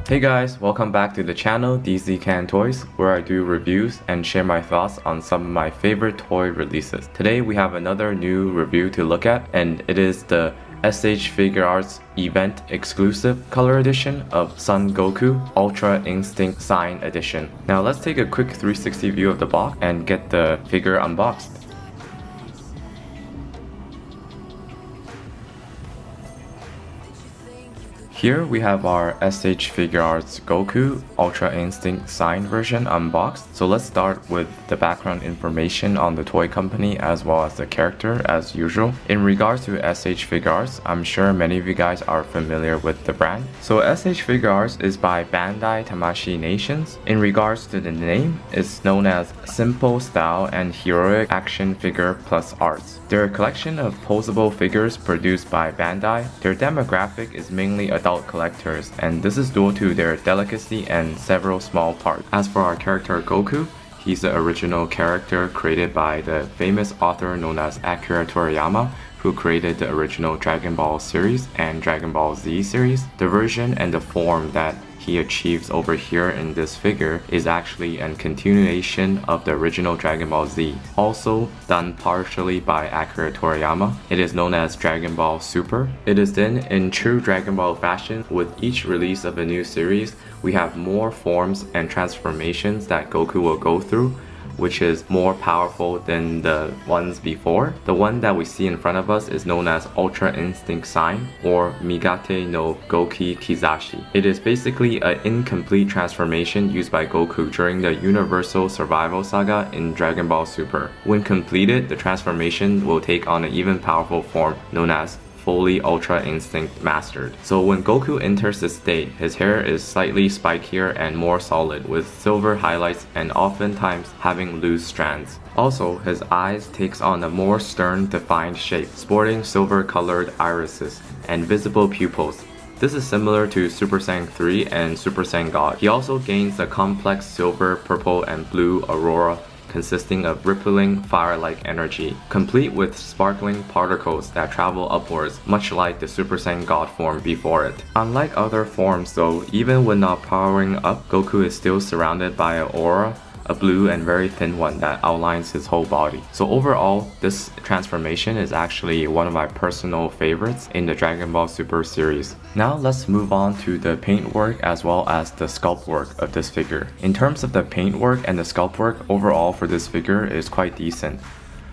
Hey guys, welcome back to the channel DZ Can Toys, where I do reviews and share my thoughts on some of my favorite toy releases. Today we have another new review to look at, and it is the S.H.Figuarts event exclusive color edition of Son Goku Ultra Instinct Sign Edition. Now let's take a quick 360 view of the box and get the figure unboxed. Here we have our S.H.Figuarts Goku Ultra Instinct Sign version unboxed. So let's start with the background information on the toy company as well as the character as usual. In regards to S.H.Figuarts, I'm sure many of you guys are familiar with the brand. So S.H.Figuarts is by Bandai Tamashii Nations. In regards to the name, it's known as Simple Style and Heroic Action Figure Plus Arts. They're a collection of posable figures produced by Bandai. Their demographic is mainly adult collectors, and this is due to their delicacy and several small parts. As for our character Goku, he's the original character created by the famous author known as Akira Toriyama, who created the original Dragon Ball series and Dragon Ball Z series. The version and the form that he achieves over here in this figure is actually a continuation of the original Dragon Ball Z, also done partially by Akira Toriyama. It is known as Dragon Ball Super. It is then in true Dragon Ball fashion. With each release of a new series, we have more forms and transformations that Goku will go through, which is more powerful than the ones before. The one that we see in front of us is known as Ultra Instinct Sign, or Migate no Goki Kizashi. It is basically an incomplete transformation used by Goku during the Universal Survival Saga in Dragon Ball Super. When completed, the transformation will take on an even powerful form known as fully Ultra Instinct Mastered. So when Goku enters this state, his hair is slightly spikier and more solid, with silver highlights and oftentimes having loose strands. Also, his eyes takes on a more stern defined shape, sporting silver colored irises and visible pupils. This is similar to Super Saiyan 3 and Super Saiyan God. He also gains a complex silver, purple and blue aurora consisting of rippling fire-like energy, complete with sparkling particles that travel upwards, much like the Super Saiyan God form before it. Unlike other forms though, even when not powering up, Goku is still surrounded by an aura, a blue and very thin one that outlines his whole body. So overall, this transformation is actually one of my personal favorites in the Dragon Ball Super series. Now let's move on to the paintwork as well as the sculpt work of this figure. In terms of the paintwork and the sculpt work, overall for this figure is quite decent.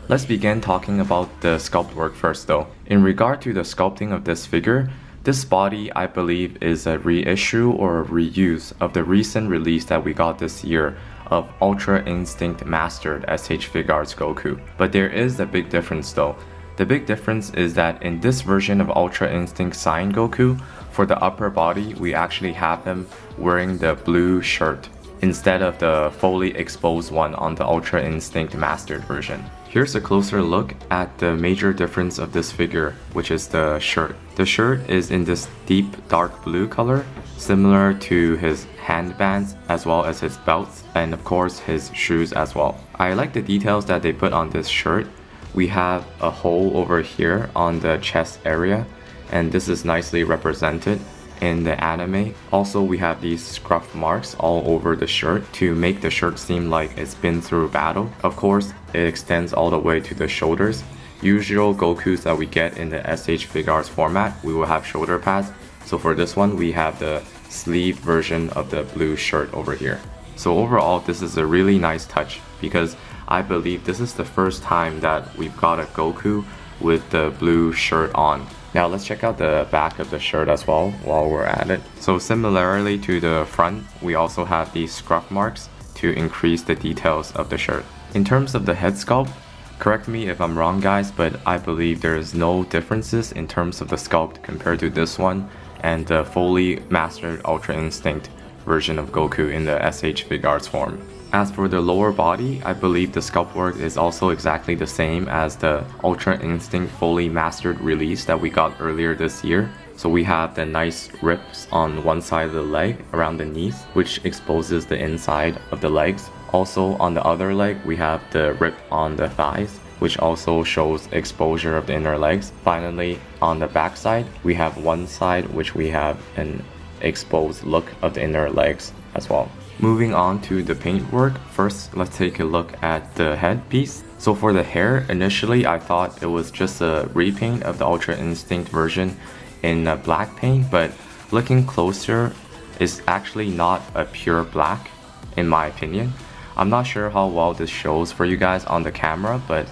Let's begin talking about the sculpt work first though. In regard to the sculpting of this figure, this body I believe is a reissue or a reuse of the recent release that we got this year of Ultra Instinct Mastered S.H.Figuarts Goku. But there is a big difference though. The big difference is that in this version of Ultra Instinct Sign Goku, for the upper body we actually have him wearing the blue shirt instead of the fully exposed one on the Ultra Instinct Mastered version. Here's a closer look at the major difference of this figure, which is the shirt. The shirt is in this deep dark blue color, similar to his handbands as well as his belts and of course his shoes as well. I like the details that they put on this shirt. We have a hole over here on the chest area, and this is nicely represented in the anime. Also, we have these scruff marks all over the shirt to make the shirt seem like it's been through battle. Of course, it extends all the way to the shoulders. Usual Gokus that we get in the S.H.Figuarts format, we will have shoulder pads. So for this one, we have the sleeve version of the blue shirt over here. So overall, this is a really nice touch because I believe this is the first time that we've got a Goku with the blue shirt on. Now let's check out the back of the shirt as well while we're at it. So similarly to the front, we also have these scruff marks to increase the details of the shirt. In terms of the head sculpt, correct me if I'm wrong guys, but I believe there is no differences in terms of the sculpt compared to this one and the fully mastered Ultra Instinct version of Goku in the S.H.Figuarts form. As for the lower body, I believe the sculpt work is also exactly the same as the Ultra Instinct fully mastered release that we got earlier this year. So we have the nice rips on one side of the leg around the knees, which exposes the inside of the legs. Also on the other leg, we have the rip on the thighs, which also shows exposure of the inner legs. Finally, on the back side, we have one side which we have an exposed look of the inner legs as well. Moving on to the paintwork, first let's take a look at the headpiece. So for the hair, initially I thought it was just a repaint of the Ultra Instinct version in black paint, but looking closer, it's actually not a pure black in my opinion. I'm not sure how well this shows for you guys on the camera, but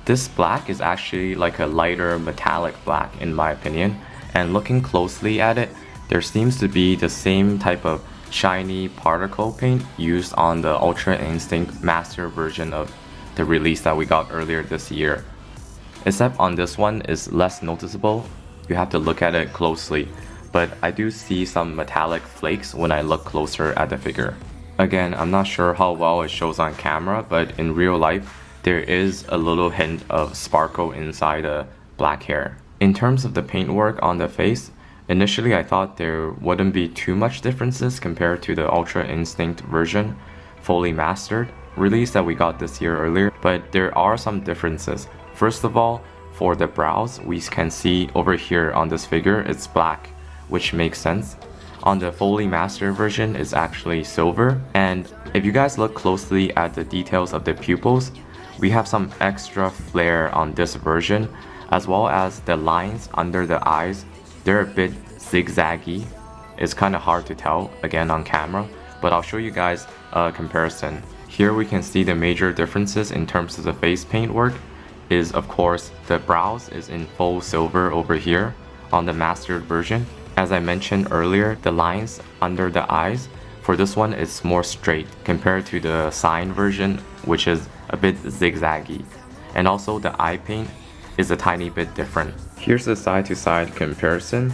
this black is actually like a lighter metallic black in my opinion. And looking closely at it, there seems to be the same type of shiny particle paint used on the Ultra Instinct Master version of the release that we got earlier this year. Except on this one is less noticeable, you have to look at it closely, but I do see some metallic flakes when I look closer at the figure. Again, I'm not sure how well it shows on camera, but in real life, there is a little hint of sparkle inside the black hair. In terms of the paintwork on the face, initially I thought there wouldn't be too much differences compared to the Ultra Instinct version, fully mastered, release that we got this year earlier, but there are some differences. First of all, for the brows, we can see over here on this figure, it's black, which makes sense. On the fully mastered version, it's actually silver, and if you guys look closely at the details of the pupils, we have some extra flare on this version, as well as the lines under the eyes. They're a bit zigzaggy. It's kind of hard to tell again on camera, but I'll show you guys a comparison. Here we can see the major differences in terms of the face paint work is, of course, the brows is in full silver over here on the mastered version. As I mentioned earlier, the lines under the eyes for this one is more straight compared to the sign version, which is a bit zigzaggy. And also the eye paint is a tiny bit different. Here's the side-to-side comparison,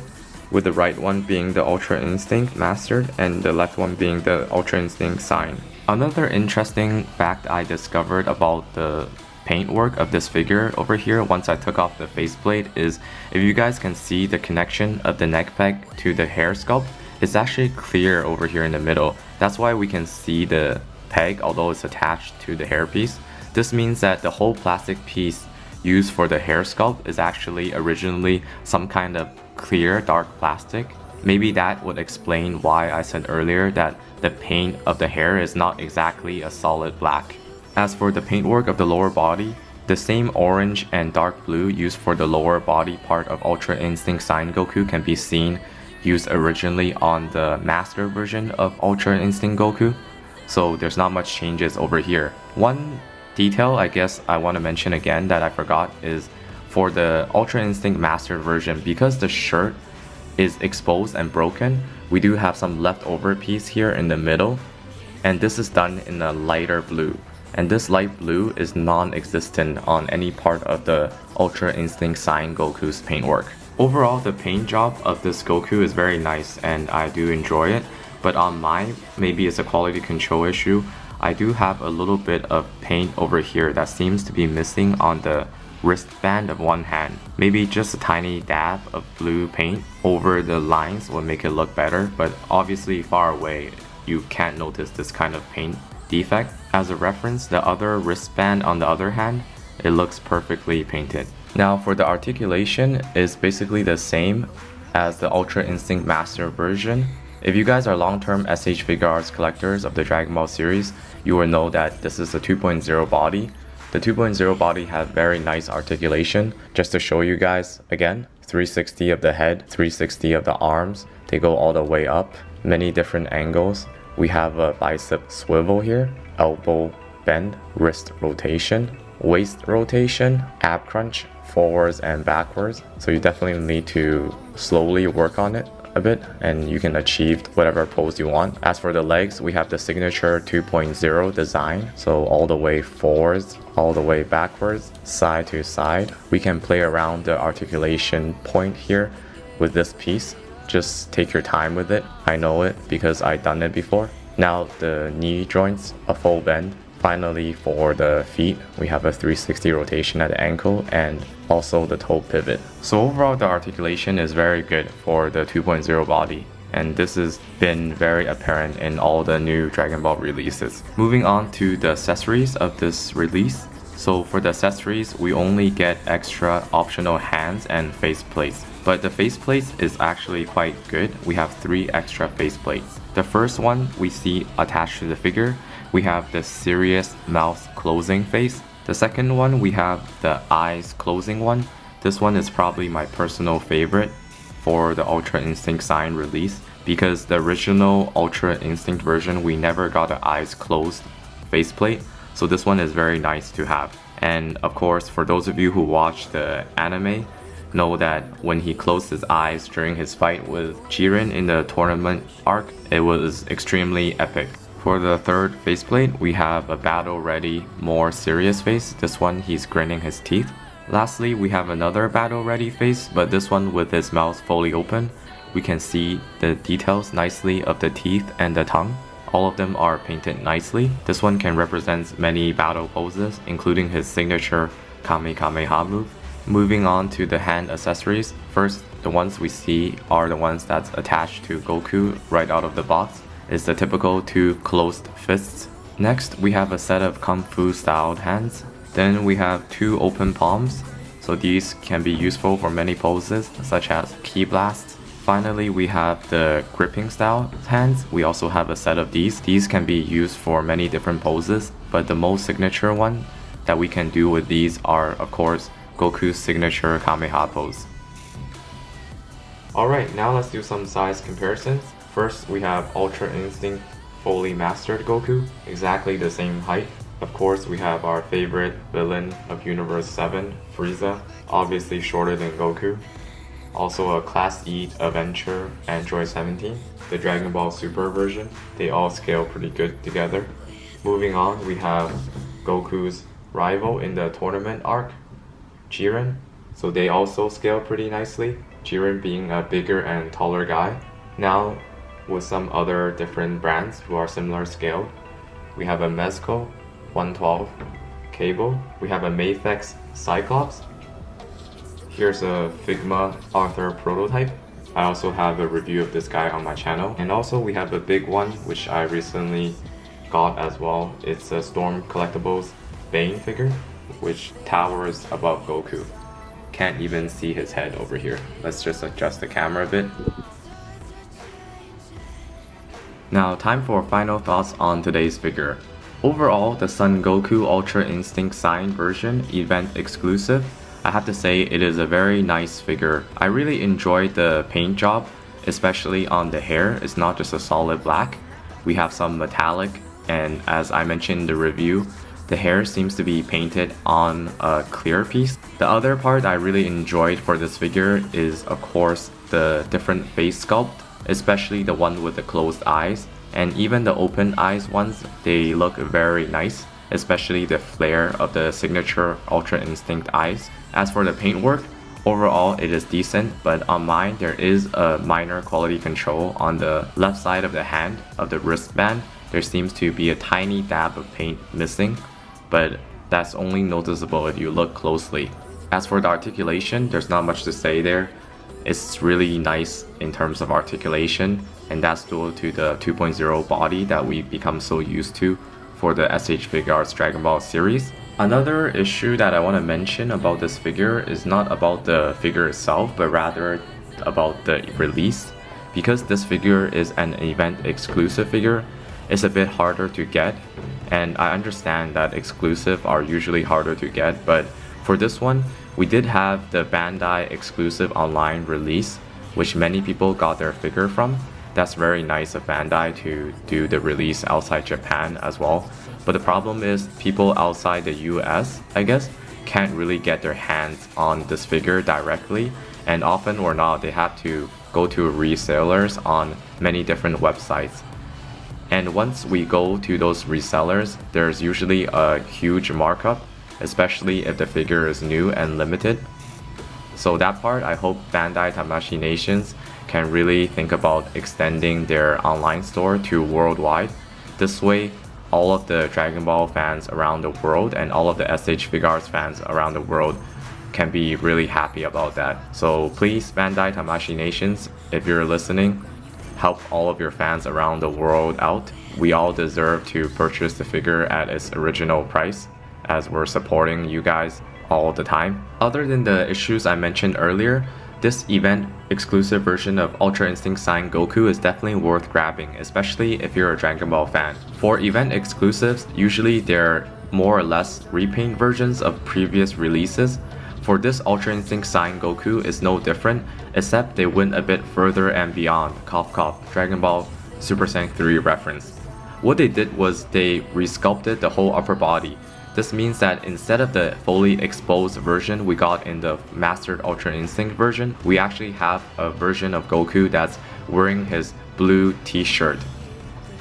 with the right one being the Ultra Instinct Mastered and the left one being the Ultra Instinct Sign. Another interesting fact I discovered about the paintwork of this figure over here once I took off the faceplate is, if you guys can see the connection of the neck peg to the hair sculpt, it's actually clear over here in the middle. That's why we can see the peg although it's attached to the hairpiece. This means that the whole plastic piece used for the hair sculpt is actually originally some kind of clear dark plastic. Maybe that would explain why I said earlier that the paint of the hair is not exactly a solid black. As for the paintwork of the lower body, the same orange and dark blue used for the lower body part of Ultra Instinct Sign Goku can be seen used originally on the master version of Ultra Instinct Goku, so there's not much changes over here. One detail I guess I want to mention again that I forgot is for the Ultra Instinct Master version, because the shirt is exposed and broken, we do have some leftover piece here in the middle, and this is done in a lighter blue. And this light blue is non-existent on any part of the Ultra Instinct Sign Goku's paintwork. Overall, the paint job of this Goku is very nice and I do enjoy it, but on mine, maybe it's a quality control issue, I do have a little bit of paint over here that seems to be missing on the wristband of one hand. Maybe just a tiny dab of blue paint over the lines will make it look better, but obviously far away you can't notice this kind of paint defect. As a reference, the other wristband on the other hand, it looks perfectly painted. Now for the articulation is basically the same as the Ultra Instinct Master version. If you guys are long-term S.H.Figuarts collectors of the Dragon Ball series, you will know that this is the 2.0 body. The 2.0 body has very nice articulation. Just to show you guys again, 360 of the head, 360 of the arms, they go all the way up, many different angles. We have a bicep swivel here, elbow bend, wrist rotation, waist rotation, ab crunch, forwards and backwards. So you definitely need to slowly work on it a bit and you can achieve whatever pose you want. As for the legs, we have the signature 2.0 design. So all the way forwards, all the way backwards, side to side. We can play around the articulation point here with this piece. Just take your time with it. I know it because I've done it before. Now the knee joints, a full bend. Finally for the feet, we have a 360 rotation at the ankle and also the toe pivot. So overall the articulation is very good for the 2.0 body. And this has been very apparent in all the new Dragon Ball releases. Moving on to the accessories of this release. So for the accessories, we only get extra optional hands and face plates. But the face plates is actually quite good. We have 3 extra face plates. The first one we see attached to the figure, we have the serious mouth closing face. The second one, we have the eyes closing one. This one is probably my personal favorite for the Ultra Instinct sign release, because the original Ultra Instinct version, we never got an eyes closed faceplate. So this one is very nice to have. And of course, for those of you who watch the anime, know that when he closed his eyes during his fight with Jiren in the tournament arc, it was extremely epic. For the third faceplate, we have a battle-ready, more serious face. This one, he's grinning his teeth. Lastly, we have another battle-ready face, but this one with his mouth fully open. We can see the details nicely of the teeth and the tongue. All of them are painted nicely. This one can represent many battle poses, including his signature Kamehameha move. Moving on to the hand accessories. First, the ones we see are the ones that's attached to Goku right out of the box. It's the typical 2 closed fists. Next, we have a set of Kung Fu styled hands. Then we have 2 open palms. So these can be useful for many poses, such as ki blasts. Finally, we have the gripping style hands. We also have a set of these. These can be used for many different poses, but the most signature one that we can do with these are, of course, Goku's signature Kamehameha pose. Alright, now let's do some size comparisons. First, we have Ultra Instinct fully mastered Goku, exactly the same height. Of course, we have our favorite villain of Universe 7, Frieza, obviously shorter than Goku. Also a Class E Adventure Android 17, the Dragon Ball Super version. They all scale pretty good together. Moving on, we have Goku's rival in the tournament arc, Jiren. So they also scale pretty nicely, Jiren being a bigger and taller guy. Now, with some other different brands who are similar scale, we have a Mezco 112 Cable. We have a Mafex Cyclops. Here's a Figma Arthur prototype. I also have a review of this guy on my channel. And also we have a big one, which I recently got as well. It's a Storm Collectibles Bane figure, which towers above Goku. Can't even see his head over here. Let's just adjust the camera a bit. Now, time for final thoughts on today's figure. Overall, the Son Goku Ultra Instinct Sign version, event exclusive, I have to say it is a very nice figure. I really enjoyed the paint job, especially on the hair. It's not just a solid black. We have some metallic, and as I mentioned in the review, the hair seems to be painted on a clear piece. The other part I really enjoyed for this figure is, of course, the different face sculpt, especially the one with the closed eyes. And even the open eyes ones, they look very nice, especially the flare of the signature Ultra Instinct eyes. As for the paintwork, overall it is decent, but on mine there is a minor quality control on the left side of the hand of the wristband. There seems to be a tiny dab of paint missing, but that's only noticeable if you look closely. As for the articulation, there's not much to say there. It's really nice in terms of articulation, and that's due to the 2.0 body that we've become so used to for the S.H.Figuarts Dragon Ball series. Another issue that I want to mention about this figure is not about the figure itself, but rather about the release. Because this figure is an event exclusive figure, it's a bit harder to get, and I understand that exclusive are usually harder to get, but for this one, we did have the Bandai exclusive online release, which many people got their figure from. That's very nice of Bandai to do the release outside Japan as well. But the problem is people outside the US, I guess, can't really get their hands on this figure directly, and often or not, they have to go to resellers on many different websites. And once we go to those resellers, there's usually a huge markup, especially if the figure is new and limited. So that part, I hope Bandai Tamashii Nations can really think about extending their online store to worldwide. This way, all of the Dragon Ball fans around the world and all of the S.H.Figuarts fans around the world can be really happy about that. So please, Bandai Tamashii Nations, if you're listening, help all of your fans around the world out. We all deserve to purchase the figure at its original price, as we're supporting you guys all the time. Other than the issues I mentioned earlier, this event exclusive version of Ultra Instinct signed Goku is definitely worth grabbing, especially if you're a Dragon Ball fan. For event exclusives, usually they're more or less repaint versions of previous releases. For this Ultra Instinct signed Goku is no different, except they went a bit further and beyond, cough cough, Dragon Ball Super Saiyan 3 reference. What they did was they resculpted the whole upper body. This means that instead of the fully exposed version we got in the Mastered Ultra Instinct version, we actually have a version of Goku that's wearing his blue t-shirt.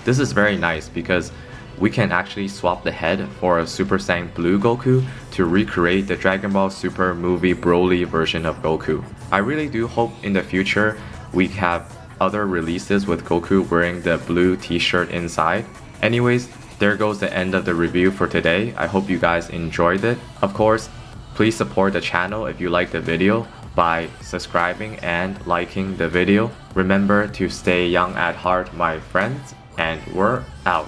This is very nice because we can actually swap the head for a Super Saiyan Blue Goku to recreate the Dragon Ball Super movie Broly version of Goku. I really do hope in the future we have other releases with Goku wearing the blue t-shirt inside. Anyways, there goes the end of the review for today. I hope you guys enjoyed it. Of course, please support the channel if you like the video by subscribing and liking the video. Remember to stay young at heart, my friends, and we're out.